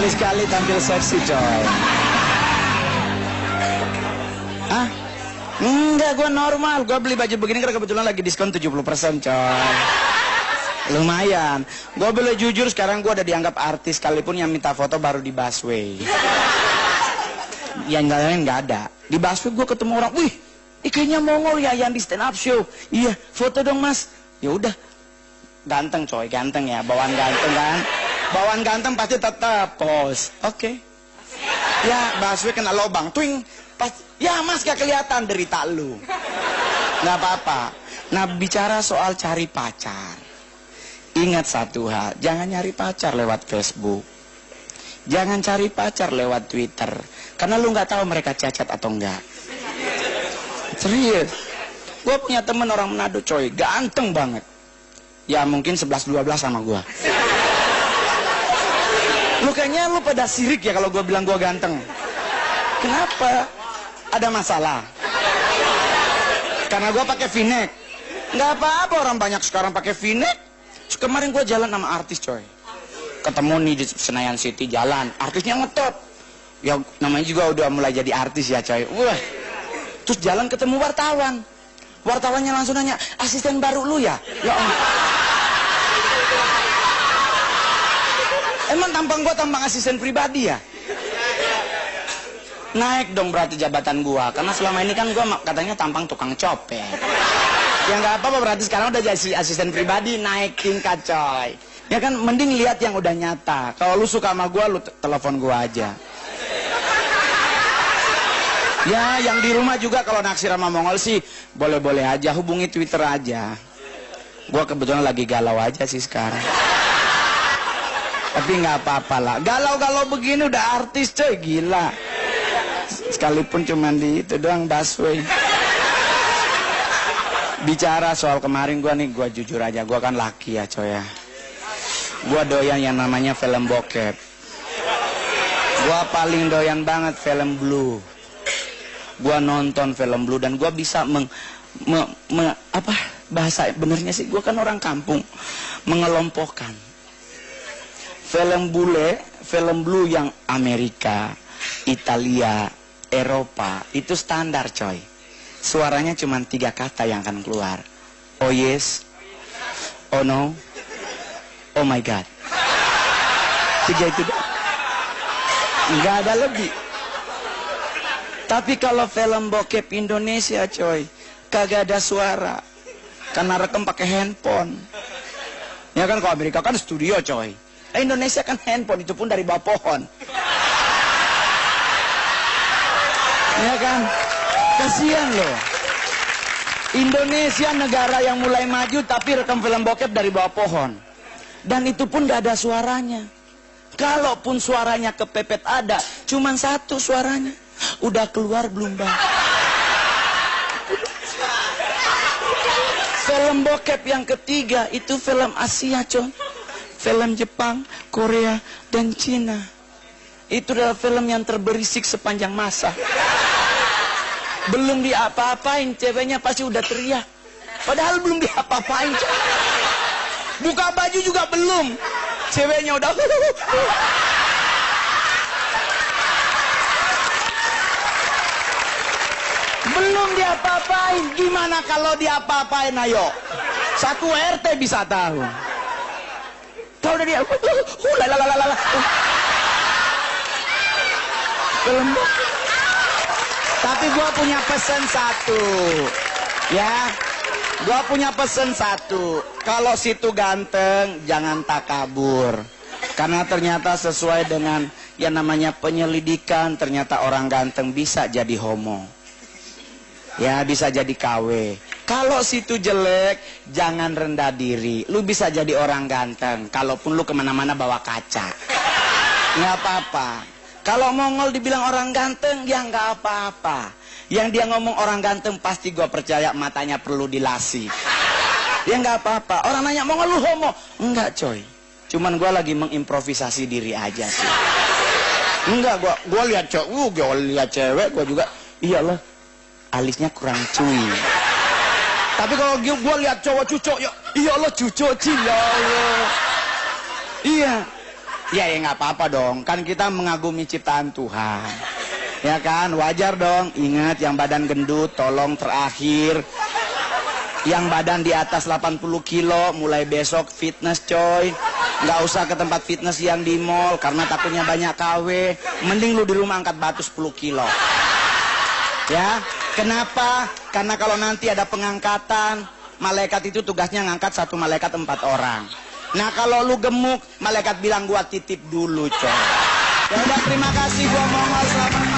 Sekali-sekali tampil seksi, coy. Hah? Enggak, gue normal. Gue beli baju begini karena kebetulan lagi diskon 70%, coy. Lumayan. Gue boleh jujur, sekarang gue udah dianggap artis, sekalipun yang minta foto baru di busway. Yang lain nggak ada. Di busway gue ketemu orang, wih, kayaknya Mongol ya yang di stand up show. Iya, foto dong mas. Ya udah, ganteng coy, ganteng ya, bawaan ganteng kan. Bawaan ganteng pasti tetap pos. Oke. Ya, busway kena lobang, twing. Pas, ya mas gak kelihatan derita lu. Nggak apa-apa. Nah, bicara soal cari pacar, ingat satu hal, jangan nyari pacar lewat Facebook. Jangan cari pacar lewat Twitter. Karena lu nggak tahu mereka cacat atau enggak. Serius. Gue punya temen orang Manado coy, ganteng banget. Ya mungkin 11-12 sama gue. Lu kayaknya lu pada sirik ya kalau gue bilang gue ganteng. Kenapa? Ada masalah? Karena gue pakai V-neck. Nggak apa-apa, orang banyak sekarang pakai V-neck. Kemarin gue jalan sama artis coy. Ketemu nih di Senayan City, jalan. Artisnya ngetop. Ya namanya juga udah mulai jadi artis ya coy. Wah. Terus jalan ketemu wartawan. Wartawannya langsung nanya, asisten baru lu ya? Ya om. Emang tampang gua tampang asisten pribadi ya? Naik dong berarti jabatan gua. Karena selama ini kan gua katanya tampang tukang copet. Ya nggak apa-apa, berarti sekarang udah jadi asisten pribadi, naik tingkat coy. Ya kan mending lihat yang udah nyata. Kalau lu suka sama gua, lu telepon gua aja. Ya, yang di rumah juga kalau naksir sama Mongol sih boleh-boleh aja, hubungi Twitter aja. Gua kebetulan lagi galau aja sih sekarang. Tapi nggak apa-apa lah. Galau-galau begini udah artis coy, gila. Sekalipun cuman di itu doang, busway. Bicara soal kemarin gua nih, gua jujur aja, gua kan laki ya coy ya. Gua doyan yang namanya film bokep. Gua paling doyan banget film blue. Gua nonton film blue dan gua bisa apa bahasa benernya sih, gua kan orang kampung, mengelompokkan film bule, film blue yang Amerika, Italia, Eropa itu standar coy. Suaranya cuma 3 kata yang akan keluar. Oh yes, oh no, oh my god. 3 itu dah. Nggak ada lebih. Tapi kalau film bokep Indonesia coy, kagak ada suara. Karena rekam pakai handphone. Ya kan, kalau Amerika kan studio coy. Indonesia kan handphone, itu pun dari bawah pohon. Ya kan? Kasihan loh. Indonesia negara yang mulai maju tapi rekam film bokep dari bawah pohon. Dan itu pun gak ada suaranya. Kalaupun suaranya kepepet ada, cuman 1 suaranya. Udah keluar belum bang? Film bokep yang ketiga itu film Asia coy. Film Jepang, Korea, dan Cina. Itu adalah film yang terberisik sepanjang masa. Belum diapa-apain, ceweknya pasti udah teriak. Padahal belum diapa-apain. Buka baju juga belum. Ceweknya udah... Belum diapa-apain. Gimana kalau diapa-apain, ayo? 1 RT bisa tahu. Tahu udah dia... Lalalala. Belum. Tapi gua punya pesan 1. Ya. Gua punya pesan 1. Kalau situ ganteng, jangan takabur. Karena ternyata sesuai dengan yang namanya penyelidikan, ternyata orang ganteng bisa jadi homo. Ya, bisa jadi KW. Kalau situ jelek, jangan rendah diri. Lu bisa jadi orang ganteng. Kalaupun lu kemana-mana bawa kaca. Nggak apa-apa. Kalau Mongol dibilang orang ganteng, ya nggak apa-apa. Yang dia ngomong orang ganteng, pasti gua percaya matanya perlu dilasi. Ya nggak apa-apa. Orang nanya, Mongol lu homo? Enggak coy. Cuman gua lagi mengimprovisasi diri aja sih. Enggak, gua lihat cowok, gua lihat cewek, gua juga, iyalah, alisnya kurang cuy. Tapi kalau gue lihat cowok cucok, ya, iya Allah cucok, ya Allah. Iya. Ya nggak apa-apa dong, kan kita mengagumi ciptaan Tuhan. Ya kan, wajar dong. Ingat yang badan gendut, tolong terakhir. Yang badan di atas 80 kilo, mulai besok fitness coy. Nggak usah ke tempat fitness yang di mall, karena takutnya banyak KW. Mending lu di rumah angkat batu 10 kilo. Ya, kenapa? Karena kalau nanti ada pengangkatan, malaikat itu tugasnya ngangkat satu malaikat 4 orang. Nah kalau lu gemuk, malaikat bilang gua titip dulu coy. Ya udah, terima kasih, gua Mongol, selamat